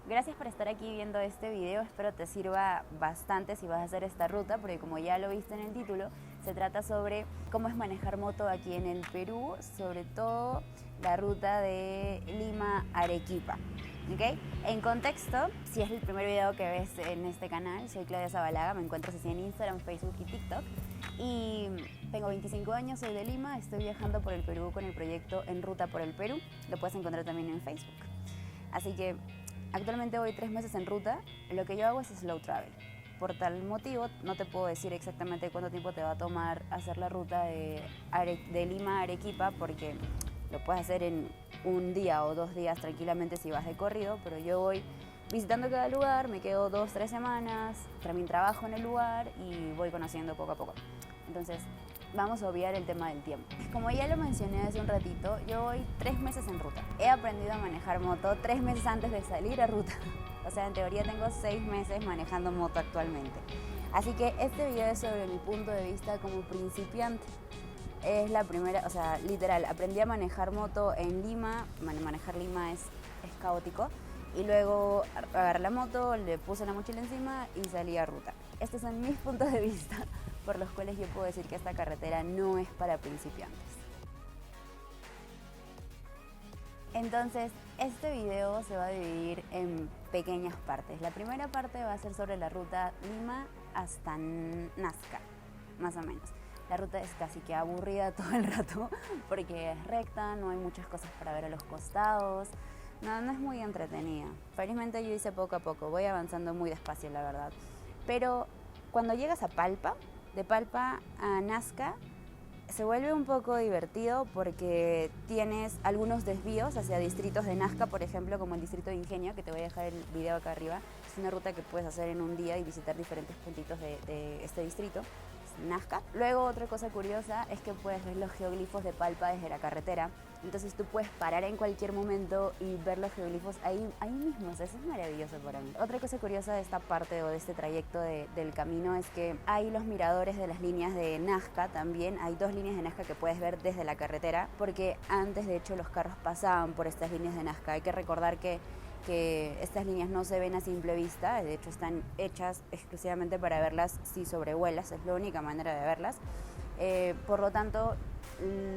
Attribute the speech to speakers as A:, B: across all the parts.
A: Gracias por estar aquí viendo este video, espero te sirva bastante si vas a hacer esta ruta, porque como ya lo viste en el título, se trata sobre cómo es manejar moto aquí en el Perú, sobre todo la ruta de Lima a Arequipa. ¿Okay? En contexto, si es el primer video que ves en este canal, soy Claudia Zabalaga, me encuentras así en Instagram, Facebook y TikTok. Y tengo 25 años, soy de Lima, estoy viajando por el Perú con el proyecto En Ruta por el Perú, lo puedes encontrar también en Facebook. Así que actualmente voy 3 meses en ruta, lo que yo hago es slow travel. Por tal motivo, no te puedo decir exactamente cuánto tiempo te va a tomar hacer la ruta de Lima a Arequipa, porque lo puedes hacer en un día o 2 días tranquilamente si vas de corrido, pero yo voy visitando cada lugar, me quedo 2-3 semanas, también trabajo en el lugar y voy conociendo poco a poco. Entonces, vamos a obviar el tema del tiempo. Como ya lo mencioné hace un ratito, yo voy 3 meses en ruta. He aprendido a manejar moto 3 meses antes de salir a ruta. O sea, en teoría tengo 6 meses manejando moto actualmente. Así que este video es sobre mi punto de vista como principiante. Es la primera, o sea, literal, aprendí a manejar moto en Lima. Manejar Lima es caótico. Y luego agarré la moto, le puse la mochila encima y salí a ruta. Estos son mis puntos de vista por los cuales yo puedo decir que esta carretera no es para principiantes. Entonces, este video se va a dividir en pequeñas partes. La primera parte va a ser sobre la ruta Lima hasta Nazca, más o menos. La ruta es casi que aburrida todo el rato porque es recta, no hay muchas cosas para ver a los costados. No es muy entretenida. Felizmente yo hice poco a poco, voy avanzando muy despacio, la verdad. Pero cuando llegas a Palpa, de Palpa a Nazca, se vuelve un poco divertido porque tienes algunos desvíos hacia distritos de Nazca, por ejemplo, como el distrito de Ingenio, que te voy a dejar el video acá arriba. Es una ruta que puedes hacer en un día y visitar diferentes puntitos de este distrito, Nazca. Luego, otra cosa curiosa es que puedes ver los geoglifos de Palpa desde la carretera. Entonces tú puedes parar en cualquier momento y ver los geoglifos ahí mismo. O sea, eso es maravilloso para mí. Otra cosa curiosa de esta parte o de este trayecto del camino es que hay los miradores de las líneas de Nazca también. Hay 2 líneas de Nazca que puedes ver desde la carretera, porque antes de hecho los carros pasaban por estas líneas de Nazca. Hay que recordar que estas líneas no se ven a simple vista, de hecho están hechas exclusivamente para verlas si sobrevuelas, es la única manera de verlas. Por lo tanto,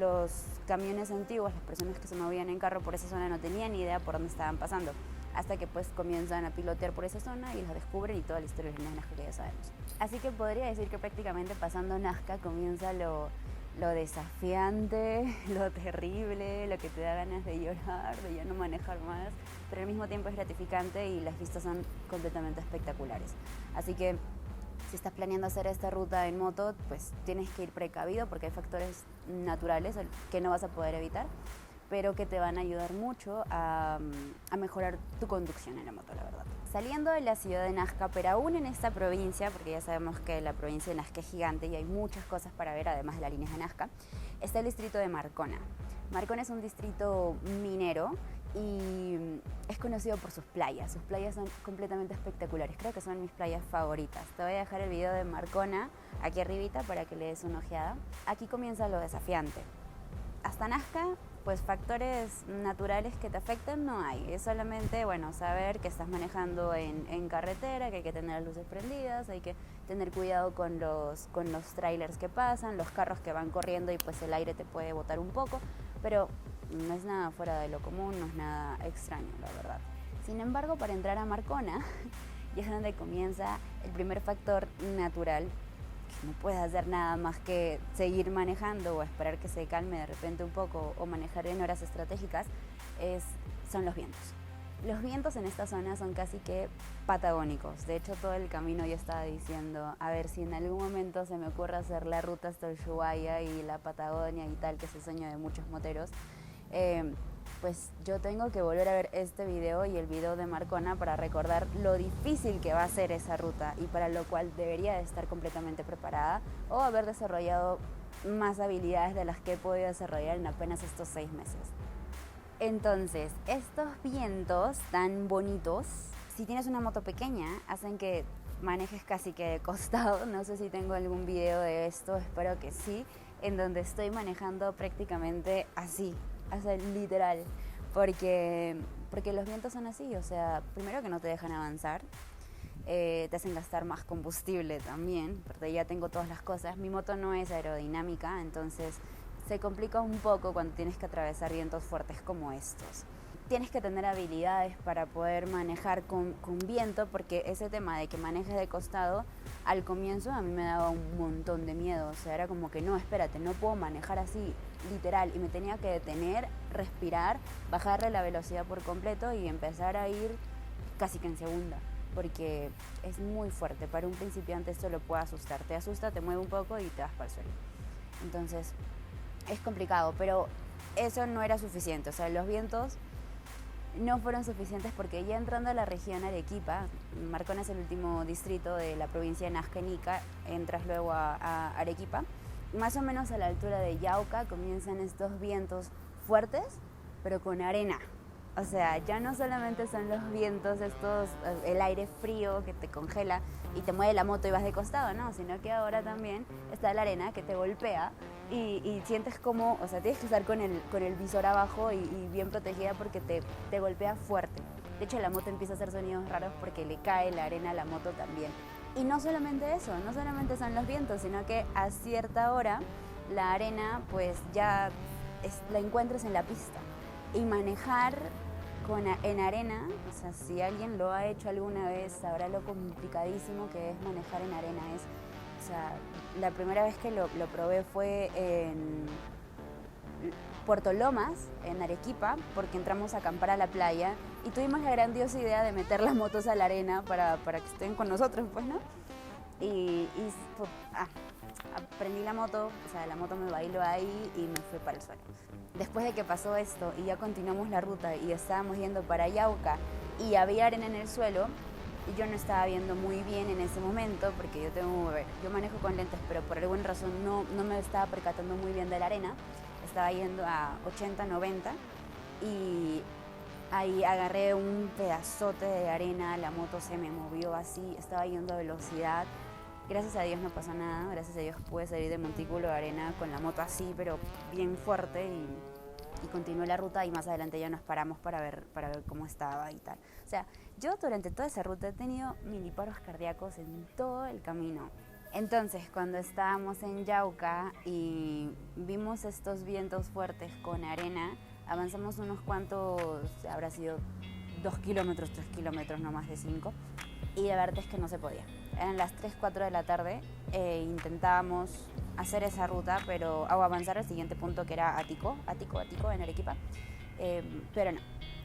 A: los camiones antiguos, las personas que se movían en carro por esa zona no tenían ni idea por dónde estaban pasando, hasta que pues comienzan a pilotear por esa zona y los descubren y toda la historia de Nazca que ya sabemos. Así que podría decir que prácticamente pasando Nazca comienza lo desafiante, lo terrible, lo que te da ganas de llorar, de ya no manejar más, pero al mismo tiempo es gratificante y las vistas son completamente espectaculares. Así que si estás planeando hacer esta ruta en moto, pues tienes que ir precavido porque hay factores naturales que no vas a poder evitar, pero que te van a ayudar mucho a mejorar tu conducción en la moto, la verdad. Saliendo de la ciudad de Nazca, pero aún en esta provincia, porque ya sabemos que la provincia de Nazca es gigante y hay muchas cosas para ver, además de las líneas de Nazca, está el distrito de Marcona. Marcona es un distrito minero y es conocido por sus playas. Sus playas son completamente espectaculares, creo que son mis playas favoritas. Te voy a dejar el video de Marcona aquí arribita para que le des una ojeada. Aquí comienza lo desafiante. Hasta Nazca, pues factores naturales que te afecten no hay, es solamente, bueno, saber que estás manejando en carretera, que hay que tener las luces prendidas, hay que tener cuidado con los trailers que pasan, los carros que van corriendo y pues el aire te puede botar un poco, pero no es nada fuera de lo común, no es nada extraño, la verdad. Sin embargo, para entrar a Marcona, ya es donde comienza el primer factor natural. No puedes hacer nada más que seguir manejando o esperar que se calme de repente un poco o manejar en horas estratégicas, son los vientos. Los vientos en esta zona son casi que patagónicos. De hecho, todo el camino yo estaba diciendo, a ver si en algún momento se me ocurre hacer la ruta hasta Ushuaia y la Patagonia y tal, que es el sueño de muchos moteros, pues yo tengo que volver a ver este video y el video de Marcona para recordar lo difícil que va a ser esa ruta y para lo cual debería de estar completamente preparada o haber desarrollado más habilidades de las que he podido desarrollar en apenas estos 6 meses. Entonces, estos vientos tan bonitos, si tienes una moto pequeña, hacen que manejes casi que de costado. No sé si tengo algún video de esto, espero que sí, en donde estoy manejando prácticamente así, o sea, literal, porque porque los vientos son así, o sea, primero que no te dejan avanzar, te hacen gastar más combustible también, porque ya tengo todas las cosas. Mi moto no es aerodinámica, entonces se complica un poco cuando tienes que atravesar vientos fuertes como estos. Tienes que tener habilidades para poder manejar con viento, porque ese tema de que manejes de costado, al comienzo a mí me daba un montón de miedo, o sea, era como que no, espérate, no puedo manejar así, literal, y me tenía que detener, respirar, bajarle la velocidad por completo y empezar a ir casi que en segunda, porque es muy fuerte. Para un principiante esto lo puede asustar, te asusta, te mueve un poco y te vas para el suelo. Entonces es complicado, pero eso no era suficiente, o sea, los vientos no fueron suficientes, porque ya entrando a la región Arequipa, Marcona es el último distrito de la provincia de Nazca y Ica, entras luego a Arequipa, más o menos a la altura de Yauca comienzan estos vientos fuertes, pero con arena. O sea, ya no solamente son los vientos estos, el aire frío que te congela y te mueve la moto y vas de costado, no, sino que ahora también está la arena que te golpea y sientes como, o sea, tienes que estar con el visor abajo y bien protegida, porque te golpea fuerte. De hecho, la moto empieza a hacer sonidos raros porque le cae la arena a la moto también. Y no solamente eso, no solamente son los vientos, sino que a cierta hora la arena pues ya la encuentras en la pista. Y manejar en arena, o sea, si alguien lo ha hecho alguna vez, sabrá lo complicadísimo que es manejar en arena. O sea, la primera vez que lo probé fue en Puerto Lomas, en Arequipa, porque entramos a acampar a la playa y tuvimos la grandiosa idea de meter las motos a la arena para que estén con nosotros, pues, ¿no? Aprendí la moto, o sea, la moto me bailó ahí y me fui para el suelo. Después de que pasó esto y ya continuamos la ruta y estábamos yendo para Yauca y había arena en el suelo, y yo no estaba viendo muy bien en ese momento, porque yo manejo con lentes, pero por alguna razón no me estaba percatando muy bien de la arena. Estaba yendo a 80, 90 y ahí agarré un pedazote de arena, la moto se me movió así, estaba yendo a velocidad. Gracias a Dios no pasó nada, gracias a Dios pude salir del montículo de arena con la moto así, pero bien fuerte, y continué la ruta, y más adelante ya nos paramos para ver cómo estaba y tal. O sea, yo durante toda esa ruta he tenido mini paros cardíacos en todo el camino. Entonces, cuando estábamos en Yauca y vimos estos vientos fuertes con arena, avanzamos unos cuantos, habrá sido 2 kilómetros, 3 kilómetros, no más de 5, y la verdad es que no se podía. Eran las 3, 4 de la tarde, intentábamos hacer esa ruta, pero avanzar al siguiente punto, que era Atico en Arequipa, pero no.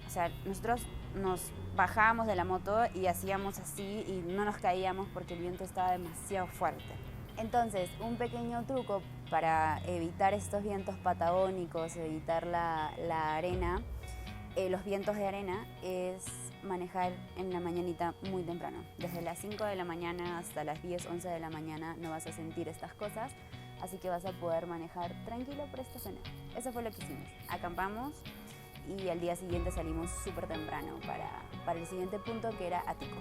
A: O sea, nosotros nos bajábamos de la moto y hacíamos así y no nos caíamos porque el viento estaba demasiado fuerte. Entonces, un pequeño truco para evitar estos vientos patagónicos, evitar la arena, los vientos de arena, es manejar en la mañanita muy temprano. Desde las 5 de la mañana hasta las 10, 11 de la mañana no vas a sentir estas cosas, así que vas a poder manejar tranquilo por esta zona. Eso fue lo que hicimos. Acampamos y al día siguiente salimos súper temprano para el siguiente punto, que era Atico.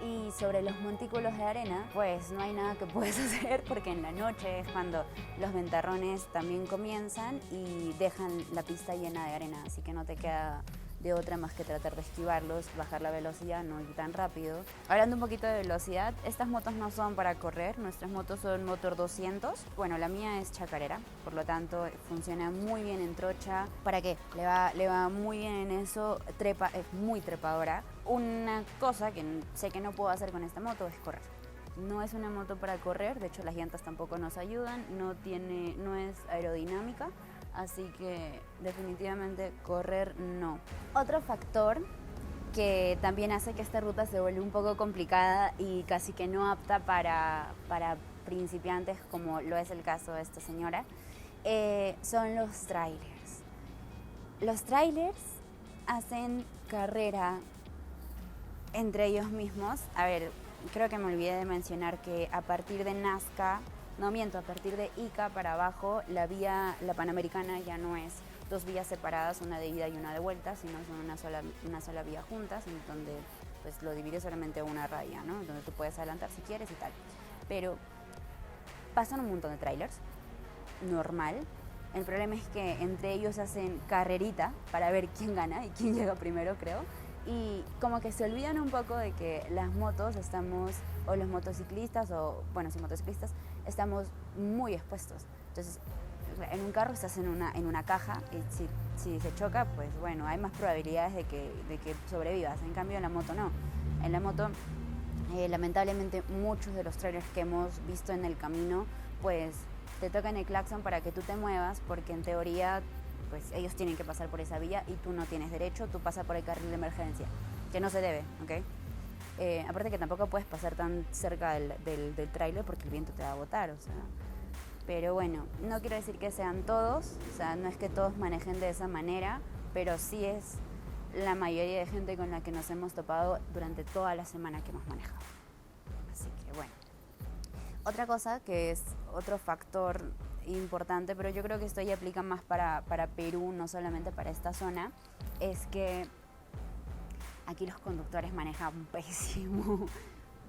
A: Y sobre los montículos de arena, pues no hay nada que puedes hacer, porque en la noche es cuando los ventarrones también comienzan y dejan la pista llena de arena, así que no te queda de otra más que tratar de esquivarlos, bajar la velocidad, no ir tan rápido. Hablando un poquito de velocidad, estas motos no son para correr, nuestras motos son motor 200. Bueno, la mía es chacarera, por lo tanto funciona muy bien en trocha. ¿Para qué? Le va muy bien en eso, es muy trepadora. Una cosa que sé que no puedo hacer con esta moto es correr. No es una moto para correr, de hecho las llantas tampoco nos ayudan, no es aerodinámica. Así que definitivamente correr no. Otro factor que también hace que esta ruta se vuelva un poco complicada y casi que no apta para principiantes, como lo es el caso de esta señora, son los trailers. Los trailers hacen carrera entre ellos mismos. A ver, creo que me olvidé de mencionar que a partir de Nazca, a partir de Ica para abajo, la Panamericana ya no es 2 vías separadas, una de ida y una de vuelta, sino son una sola vía juntas, en donde pues lo divide solamente una raya, ¿no? Donde tú puedes adelantar si quieres y tal. Pero pasan un montón de trailers, normal, El problema es que entre ellos hacen carrerita para ver quién gana y quién llega primero, creo. Y como que se olvidan un poco de que las motos estamos, o los motociclistas, o bueno, sí, motociclistas, estamos muy expuestos. Entonces, en un carro estás en una caja y si se choca, pues bueno, hay más probabilidades de que sobrevivas. En cambio, en la moto no. En la moto, lamentablemente, muchos de los trailers que hemos visto en el camino, pues te tocan el claxon para que tú te muevas, porque en teoría pues ellos tienen que pasar por esa vía y tú no tienes derecho, tú pasas por el carril de emergencia, que no se debe, ¿ok? Aparte que tampoco puedes pasar tan cerca del tráiler porque el viento te va a botar, o sea. Pero bueno, no quiero decir que sean todos, o sea, no es que todos manejen de esa manera, pero sí es la mayoría de gente con la que nos hemos topado durante toda la semana que hemos manejado. Así que bueno. Otra cosa que es otro factor importante, pero yo creo que esto ya aplica más para Perú, no solamente para esta zona, es que aquí los conductores manejan pésimo,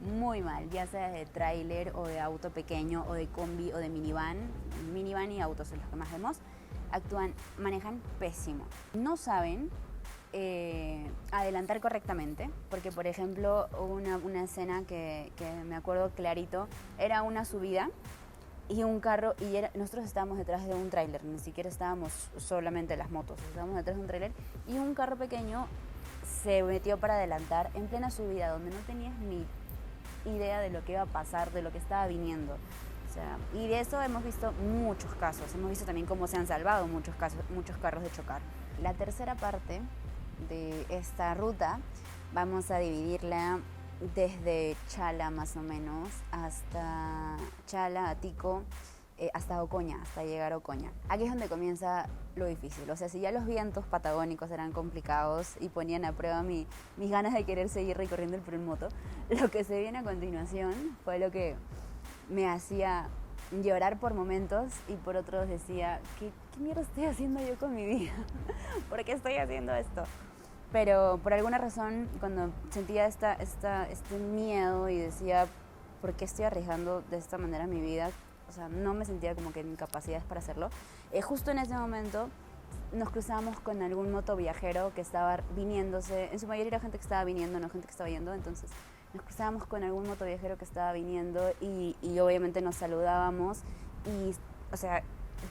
A: muy mal, ya sea de tráiler o de auto pequeño o de combi o de minivan y autos son los que más vemos, manejan pésimo. No saben adelantar correctamente, porque por ejemplo una escena que me acuerdo clarito, era una subida y un carro, nosotros estábamos detrás de un tráiler, ni siquiera estábamos solamente las motos, estábamos detrás de un tráiler y un carro pequeño se metió para adelantar en plena subida donde no tenías ni idea de lo que iba a pasar, de lo que estaba viniendo. O sea, y de eso hemos visto muchos casos, hemos visto también cómo se han salvado muchos carros de chocar. La tercera parte de esta ruta vamos a dividirla desde Chala más o menos hasta Chala, Atico, hasta Ocoña, hasta llegar a Ocoña. Aquí es donde comienza lo difícil. O sea, si ya los vientos patagónicos eran complicados y ponían a prueba mis ganas de querer seguir recorriendo el Perú, lo que se viene a continuación fue lo que me hacía llorar por momentos y por otros decía, ¿qué mierda estoy haciendo yo con mi vida? ¿Por qué estoy haciendo esto? Pero por alguna razón, cuando sentía este miedo y decía, ¿por qué estoy arriesgando de esta manera mi vida? O sea, no me sentía como que en capacidades para hacerlo. Justo en ese momento nos cruzamos con algún motoviajero que estaba viniéndose, en su mayoría era gente que estaba viniendo, no gente que estaba yendo, entonces nos cruzábamos con algún motoviajero que estaba viniendo y obviamente nos saludábamos y, o sea,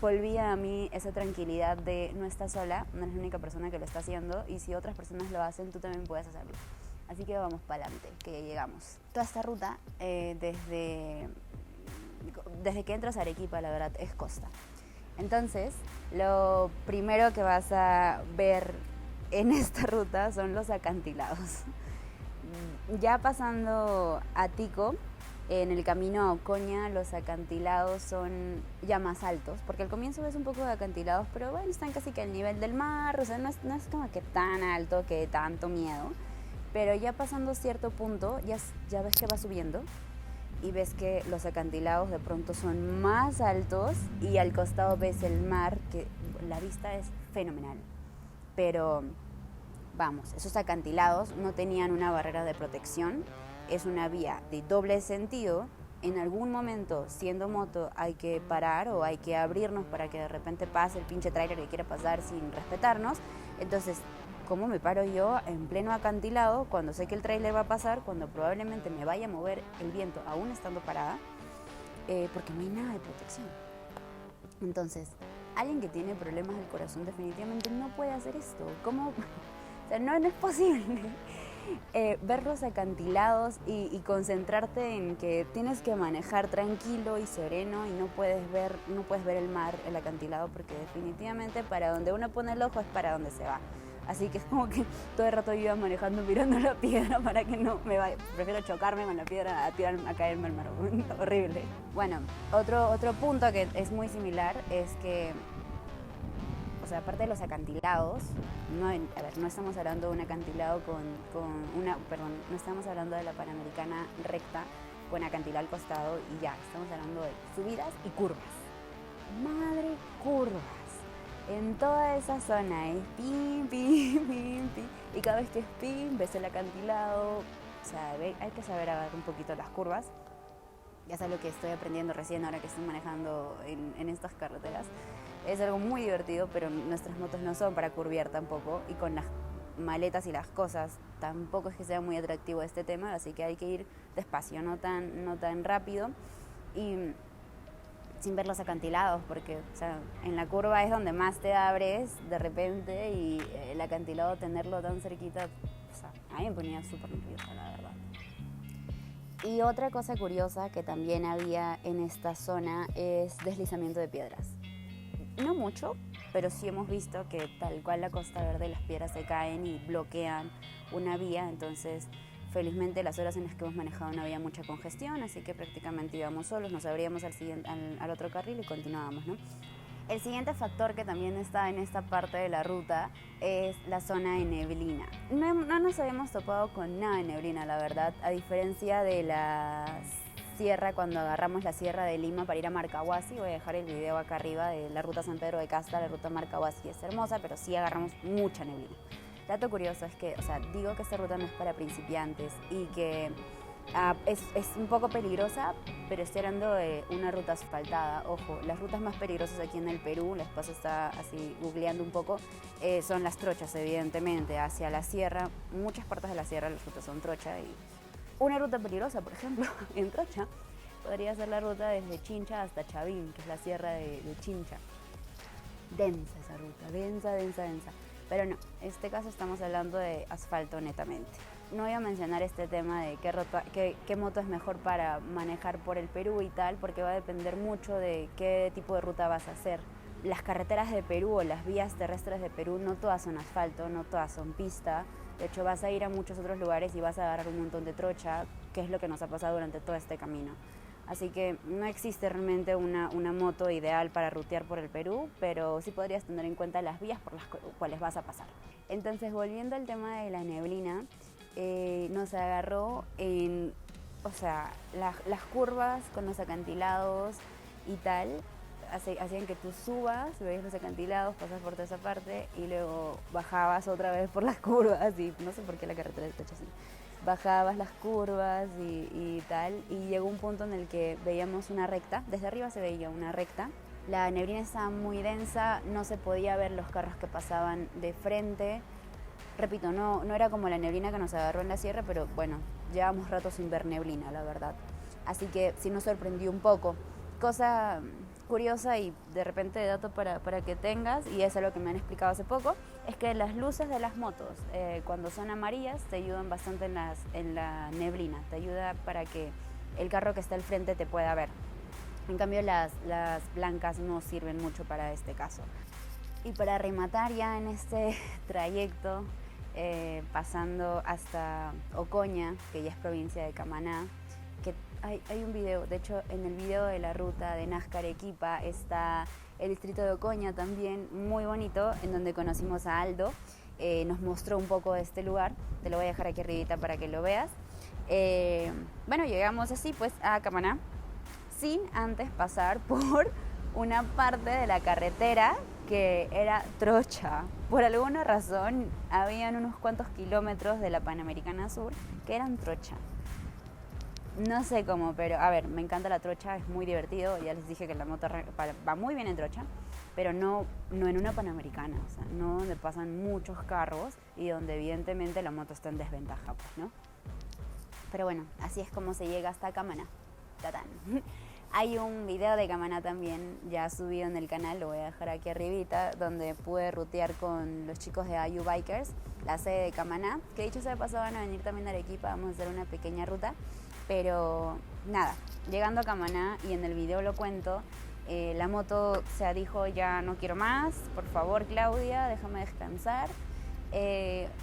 A: volvía a mí esa tranquilidad de no estás sola, no eres la única persona que lo está haciendo y si otras personas lo hacen, tú también puedes hacerlo. Así que vamos para adelante, que ya llegamos. Toda esta ruta, desde que entras a Arequipa, la verdad, es costa. Entonces, lo primero que vas a ver en esta ruta son los acantilados. Ya pasando a Tico, en el camino a Ocoña, los acantilados son ya más altos, porque al comienzo ves un poco de acantilados, pero bueno, están casi que al nivel del mar, o sea, no es como que tan alto, que tanto miedo, pero ya pasando cierto punto, ya ves que va subiendo, y ves que los acantilados de pronto son más altos, y al costado ves el mar, que la vista es fenomenal, pero vamos, esos acantilados no tenían una barrera de protección, es una vía de doble sentido. En algún momento, siendo moto, hay que parar o hay que abrirnos para que de repente pase el pinche tráiler que quiera pasar sin respetarnos. Entonces, ¿cómo me paro yo en pleno acantilado cuando sé que el tráiler va a pasar, cuando probablemente me vaya a mover el viento aún estando parada? Porque no hay nada de protección. Entonces, alguien que tiene problemas del corazón definitivamente no puede hacer esto. ¿Cómo? O sea, no es posible. Ver los acantilados y concentrarte en que tienes que manejar tranquilo y sereno y no puedes ver el mar, el acantilado, porque definitivamente para donde uno pone el ojo es para donde se va. Así que es como que todo el rato yo iba manejando mirando la piedra para que no me vaya. Prefiero chocarme con la piedra a caerme al mar. Horrible. Bueno, otro punto que es muy similar es que, o sea, aparte de los acantilados, no estamos hablando de un acantilado no estamos hablando de la Panamericana recta con acantilado al costado y ya, estamos hablando de subidas y curvas. Madre curvas. En toda esa zona es pim, pim, pim, pim, y cada vez que es pim, ves el acantilado, o sea, hay que saber agarrar un poquito las curvas. Ya es algo que estoy aprendiendo recién ahora que estoy manejando en estas carreteras. es algo muy divertido, pero nuestras motos no son para curviar tampoco, y con las maletas y las cosas tampoco es que sea muy atractivo este tema, así que hay que ir despacio, no tan rápido, y sin ver los acantilados, porque o sea, en la curva es donde más te abres de repente, y el acantilado tenerlo tan cerquita, o sea, a mí me ponía súper nerviosa, la verdad. Y otra cosa curiosa que también había en esta zona es deslizamiento de piedras. No mucho, pero sí hemos visto que tal cual la Costa Verde, las piedras se caen y bloquean una vía, entonces felizmente las horas en las que hemos manejado no había mucha congestión, así que prácticamente íbamos solos, nos abríamos al otro carril y continuábamos, ¿no? El siguiente factor que también está en esta parte de la ruta es la zona de neblina. No nos habíamos topado con nada de neblina, la verdad, a diferencia de la sierra, cuando agarramos la sierra de Lima para ir a Marcahuasi. Voy a dejar el video acá arriba de la ruta San Pedro de Casta. La ruta Marcahuasi es hermosa, pero sí agarramos mucha neblina. Dato curioso es que, o sea, digo que esta ruta no es para principiantes y que es un poco peligrosa, pero estoy hablando de una ruta asfaltada. Ojo, las rutas más peligrosas aquí en el Perú, la esposa está así googleando un poco, son las trochas, evidentemente, hacia la sierra. Muchas partes de la sierra las rutas son trocha, y una ruta peligrosa, por ejemplo, en trocha, podría ser la ruta desde Chincha hasta Chavín, que es la sierra de Chincha. Densa esa ruta, densa. Pero no, en este caso estamos hablando de asfalto netamente. No voy a mencionar este tema de qué moto es mejor para manejar por el Perú y tal, porque va a depender mucho de qué tipo de ruta vas a hacer. Las carreteras de Perú o las vías terrestres de Perú no todas son asfalto, no todas son pista. De hecho, vas a ir a muchos otros lugares y vas a agarrar un montón de trocha, que es lo que nos ha pasado durante todo este camino. Así que no existe realmente una moto ideal para rutear por el Perú, pero sí podrías tener en cuenta las vías por las cuales vas a pasar. Entonces, volviendo al tema de la neblina, nos agarró en, o sea, las curvas con los acantilados y tal, hacían que tú subas, veías los acantilados, pasas por toda esa parte y luego bajabas otra vez por las curvas, y no sé por qué la carretera está hecha así. Bajabas las curvas y tal, y llegó un punto en el que veíamos una recta, desde arriba se veía una recta. La neblina estaba muy densa, no se podía ver los carros que pasaban de frente. Repito, no era como la neblina que nos agarró en la sierra, pero bueno, llevamos rato sin ver neblina, la verdad. Así que sí nos sorprendió un poco. Cosa curiosa y de repente de dato para que tengas, y es algo que me han explicado hace poco, es que las luces de las motos, cuando son amarillas, te ayudan bastante en la neblina. Te ayuda para que el carro que está al frente te pueda ver. En cambio, las blancas no sirven mucho para este caso. Y para rematar ya en este trayecto, pasando hasta Ocoña, que ya es provincia de Camaná, que hay un video, de hecho en el video de la ruta de Nazca Arequipa está el distrito de Ocoña también, muy bonito, en donde conocimos a Aldo. Nos mostró un poco de este lugar, te lo voy a dejar aquí arribita para que lo veas. Bueno, llegamos así pues a Camaná, sin antes pasar por una parte de la carretera que era trocha. Por alguna razón, habían unos cuantos kilómetros de la Panamericana Sur que eran trocha. No sé cómo, pero a ver, me encanta la trocha, es muy divertido. Ya les dije que la moto va muy bien en trocha, pero no en una Panamericana, o sea, no donde pasan muchos carros y donde evidentemente la moto está en desventaja, pues, ¿no? Pero bueno, así es como se llega hasta Camaná. ¡Tatán! Hay un video de Camaná también ya subido en el canal, lo voy a dejar aquí arribita, donde pude rutear con los chicos de Ayu Bikers, la sede de Camaná, que dicho sea de paso van a venir también a Arequipa, vamos a hacer una pequeña ruta. Pero nada, llegando a Camaná, y en el video lo cuento, la moto se dijo ya no quiero más, por favor Claudia, déjame descansar,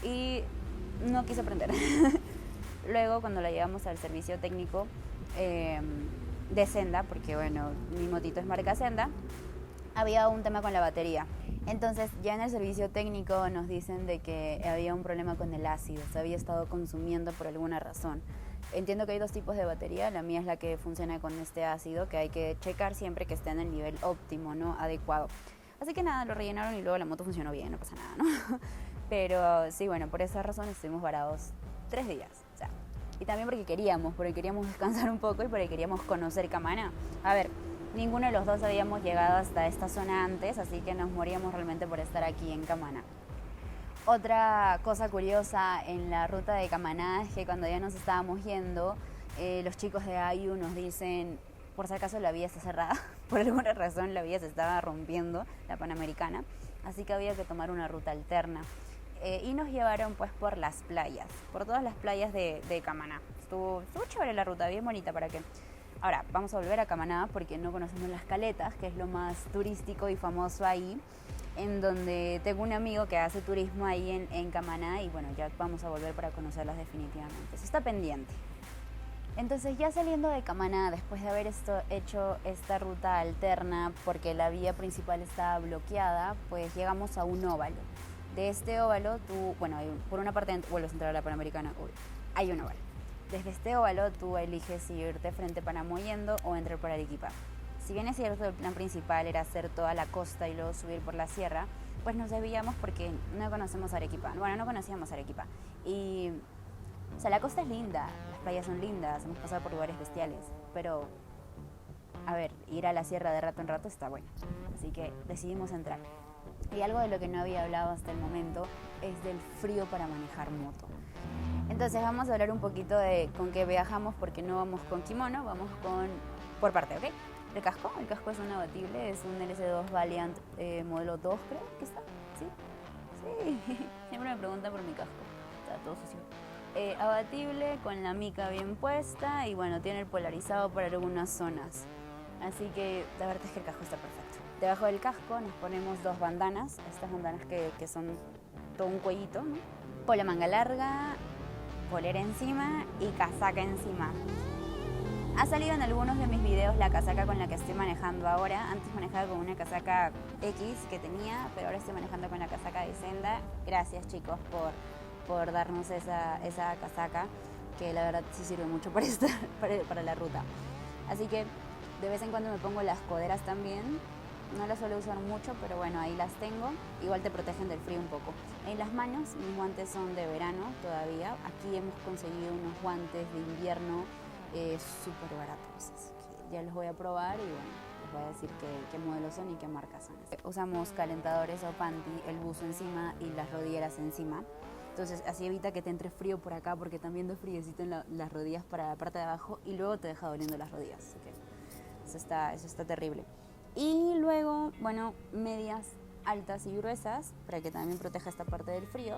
A: y no quise prender. Luego cuando la llevamos al servicio técnico de Senda, porque bueno, mi motito es marca Senda, había un tema con la batería. Entonces ya en el servicio técnico nos dicen de que había un problema con el ácido, se había estado consumiendo por alguna razón. Entiendo que hay dos tipos de batería, la mía es la que funciona con este ácido, que hay que checar siempre que esté en el nivel óptimo, ¿no? Adecuado. Así que nada, lo rellenaron y luego la moto funcionó bien, no pasa nada, ¿no? Pero sí, bueno, por esa razón estuvimos varados 3 días, o sea. Y también porque queríamos descansar un poco y porque queríamos conocer Camaná. A ver, ninguno de los dos habíamos llegado hasta esta zona antes, así que nos moríamos realmente por estar aquí en Camaná. Otra cosa curiosa en la ruta de Camaná es que cuando ya nos estábamos yendo, los chicos de IU nos dicen, por si acaso la vía está cerrada, por alguna razón la vía se estaba rompiendo, la Panamericana, así que había que tomar una ruta alterna. Y nos llevaron pues por las playas, por todas las playas de Camaná. Estuvo chévere la ruta, bien bonita para que... Ahora, vamos a volver a Camaná porque no conocemos las caletas, que es lo más turístico y famoso ahí, en donde tengo un amigo que hace turismo ahí en Camaná y bueno, ya vamos a volver para conocerlas definitivamente. Eso está pendiente. Entonces ya saliendo de Camaná, después de haber hecho esta ruta alterna porque la vía principal estaba bloqueada, pues llegamos a un óvalo. De este óvalo, por una parte vuelves a entrar a la Panamericana, hay un óvalo. Desde este óvalo tú eliges si irte frente Paramoyendo o entrar por Arequipa. Si bien es cierto, el plan principal era hacer toda la costa y luego subir por la sierra, pues nos desviamos porque no conocemos Arequipa. Bueno, no conocíamos Arequipa. Y, o sea, la costa es linda, las playas son lindas, hemos pasado por lugares bestiales, pero, a ver, ir a la sierra de rato en rato está bueno. Así que decidimos entrar. Y algo de lo que no había hablado hasta el momento es del frío para manejar moto. Entonces vamos a hablar un poquito de con qué viajamos, porque no vamos con kimono, vamos por parte, ¿ok? El casco es un abatible, es un LS2 Valiant modelo 2, creo que está, ¿sí? Sí, siempre me preguntan por mi casco, está todo sucio. Abatible, con la mica bien puesta y bueno, tiene el polarizado para algunas zonas. Así que la verdad es que el casco está perfecto. Debajo del casco nos ponemos dos bandanas, estas bandanas que son todo un cuellito, ¿no? Pola manga larga, polera encima y casaca encima. Ha salido en algunos de mis videos la casaca con la que estoy manejando ahora. Antes manejaba con una casaca X que tenía, pero ahora estoy manejando con la casaca de Senda. Gracias chicos por darnos esa casaca, que la verdad sí sirve mucho para la ruta. Así que de vez en cuando me pongo las coderas también. No las suelo usar mucho, pero bueno, ahí las tengo. Igual te protegen del frío un poco. En las manos, mis guantes son de verano todavía. Aquí hemos conseguido unos guantes de invierno súper baratos. Así que ya los voy a probar y bueno, les voy a decir qué modelos son y qué marcas son. Usamos calentadores o panty, el buzo encima y las rodilleras encima. Entonces así evita que te entre frío por acá, porque también da friecito en las rodillas para la parte de abajo y luego te deja doliendo las rodillas. Así que eso está terrible. Y luego, bueno, medias altas y gruesas para que también proteja esta parte del frío.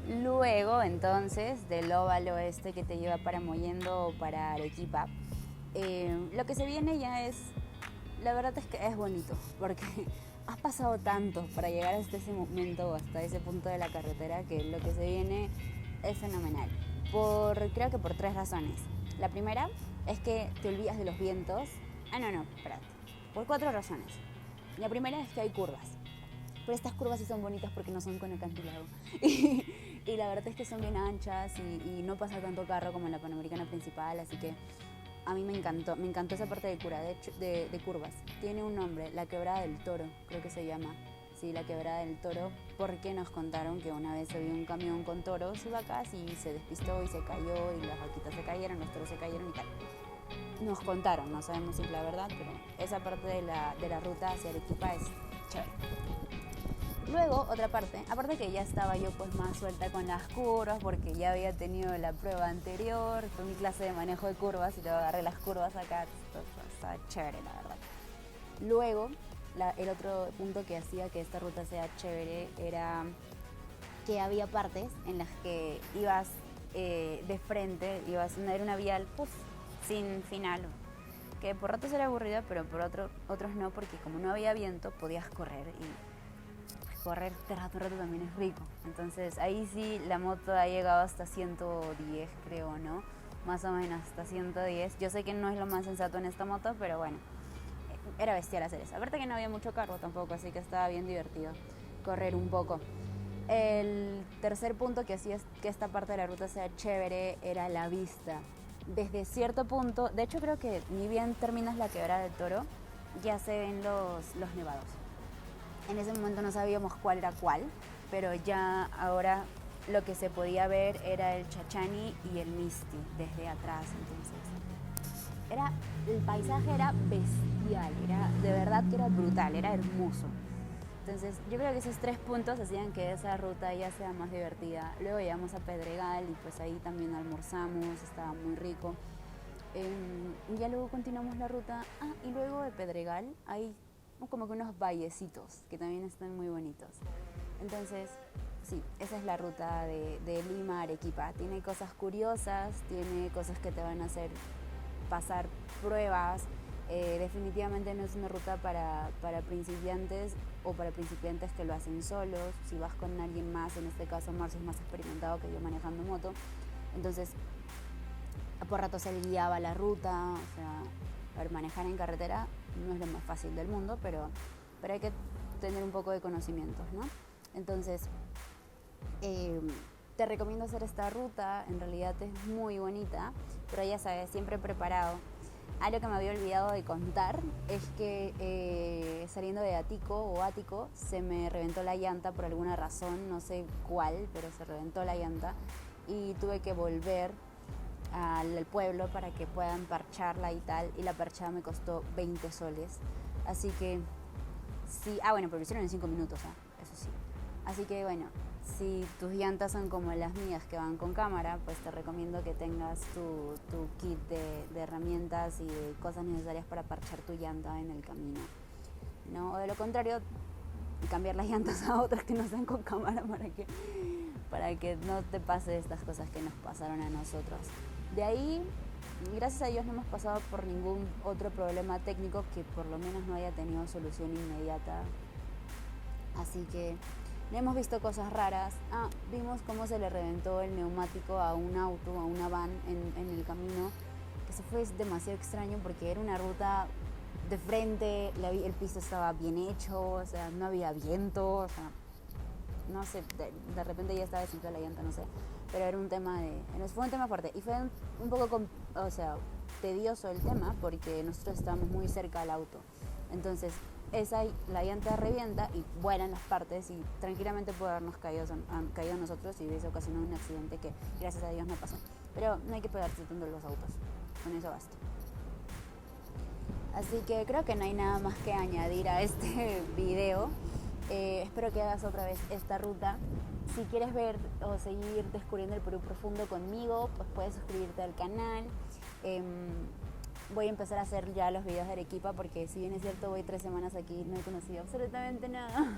A: Luego, entonces, del óvalo este que te lleva para Mollendo o para Arequipa, lo que se viene ya es, la verdad es que es bonito, porque has pasado tanto para llegar hasta ese momento o hasta ese punto de la carretera que lo que se viene es fenomenal. Creo que por 3 razones. La primera es que te olvidas de los vientos. Espérate. Por 4 razones. La primera es que hay curvas. Pero estas curvas sí son bonitas porque no son con acantilado. Y la verdad es que son bien anchas y no pasa tanto carro como en la Panamericana principal, así que a mí me encantó esa parte de curvas. Tiene un nombre, la Quebrada del Toro, creo que se llama. Sí, la Quebrada del Toro, porque nos contaron que una vez había un camión con toros y vacas y se despistó y se cayó y las vaquitas se cayeron, los toros se cayeron y tal. Nos contaron, no sabemos si es la verdad, pero esa parte de la ruta hacia Arequipa es chévere. Luego, otra parte, aparte que ya estaba yo pues más suelta con las curvas porque ya había tenido la prueba anterior, fue mi clase de manejo de curvas y luego agarré las curvas acá, estaba chévere la verdad. Luego, el otro punto que hacía que esta ruta sea chévere era que había partes en las que ibas de frente, era una vía sin final, que por ratos era aburrida, pero por otros no, porque como no había viento podías correr y correr de rato también es rico. Entonces ahí sí la moto ha llegado hasta 110 creo, ¿no? Más o menos hasta 110. Yo sé que no es lo más sensato en esta moto, pero bueno, era bestial hacer eso. Aparte que no había mucho carro tampoco, así que estaba bien divertido correr un poco. El tercer punto que hacía que esta parte de la ruta sea chévere era la vista. Desde cierto punto, de hecho creo que ni bien terminas la Quebrada del Toro, ya se ven los nevados. En ese momento no sabíamos cuál era cuál, pero ya ahora lo que se podía ver era el Chachani y el Misti desde atrás, entonces el paisaje era bestial, era de verdad que era brutal, era hermoso. Entonces yo creo que esos 3 puntos hacían que esa ruta ya sea más divertida. Luego llegamos a Pedregal y pues ahí también almorzamos, estaba muy rico. Y ya luego continuamos la ruta. Y luego de Pedregal hay como que unos vallecitos que también están muy bonitos. Entonces, sí, esa es la ruta de Lima a Arequipa. Tiene cosas curiosas, tiene cosas que te van a hacer pasar pruebas. Definitivamente no es una ruta para principiantes o para principiantes que lo hacen solos. Si vas con alguien más, en este caso Marcio es más experimentado que yo manejando moto, entonces por ratos él guiaba la ruta. O sea, a ver, manejar en carretera no es lo más fácil del mundo, pero hay que tener un poco de conocimientos, ¿no? Entonces, te recomiendo hacer esta ruta, en realidad es muy bonita, pero ya sabes, siempre preparado. Algo que me había olvidado de contar es que saliendo de Ático se me reventó la llanta por alguna razón, no sé cuál, pero se reventó la llanta y tuve que volver al pueblo para que puedan parcharla y tal, y la parchada me costó 20 soles. Así que sí, bueno, pero lo hicieron en 5 minutos, eso sí. Así que bueno, si tus llantas son como las mías que van con cámara, pues te recomiendo que tengas tu kit de herramientas y de cosas necesarias para parchar tu llanta en el camino, ¿no? O de lo contrario, cambiar las llantas a otras que no sean con cámara para que no te pase estas cosas que nos pasaron a nosotros. De ahí, gracias a Dios no hemos pasado por ningún otro problema técnico que por lo menos no haya tenido solución inmediata. Así que no hemos visto cosas raras. Vimos cómo se le reventó el neumático a un auto, a una van en el camino, que eso fue demasiado extraño porque era una ruta de frente, el piso estaba bien hecho, o sea, no había viento, o sea, no sé, de repente ya estaba desinflada la llanta, no sé, pero era fue un tema fuerte y fue un poco, tedioso el tema porque nosotros estábamos muy cerca al auto. Entonces, la llanta revienta y vuelan las partes y tranquilamente puede habernos caído nosotros y hubiese ocasionado un accidente que gracias a Dios no pasó. Pero no hay que pegarse tanto los autos, con eso basta. Así que creo que no hay nada más que añadir a este video. Espero que hagas otra vez esta ruta. Si quieres ver o seguir descubriendo el Perú profundo conmigo, pues puedes suscribirte al canal. Voy a empezar a hacer ya los videos de Arequipa porque si bien es cierto voy 3 semanas aquí, no he conocido absolutamente nada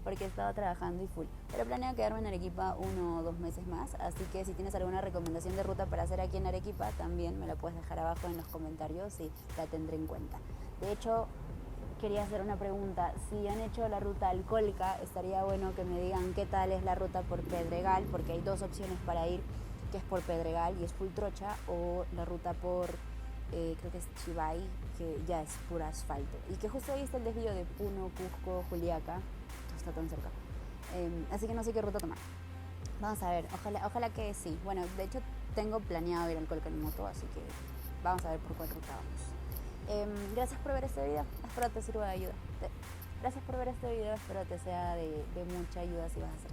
A: porque he estado trabajando y full. Pero planeo quedarme en Arequipa 1 o 2 meses más, así que si tienes alguna recomendación de ruta para hacer aquí en Arequipa, también me la puedes dejar abajo en los comentarios y la tendré en cuenta. De hecho, quería hacer una pregunta. Si han hecho la ruta al Colca, estaría bueno que me digan qué tal es la ruta por Pedregal, porque hay 2 opciones para ir, que es por Pedregal y es full trocha, o la ruta por creo que es Chivay, que ya es puro asfalto, y que justo ahí está el desvío de Puno, Cusco, Juliaca, todo está tan cerca, así que no sé qué ruta tomar. Vamos a ver, ojalá que sí. Bueno, de hecho tengo planeado ir al Colca en moto, así que vamos a ver por cuál ruta vamos. Gracias por ver este video, espero te sirva de ayuda. Gracias por ver este video, espero te sea de mucha ayuda si vas a hacer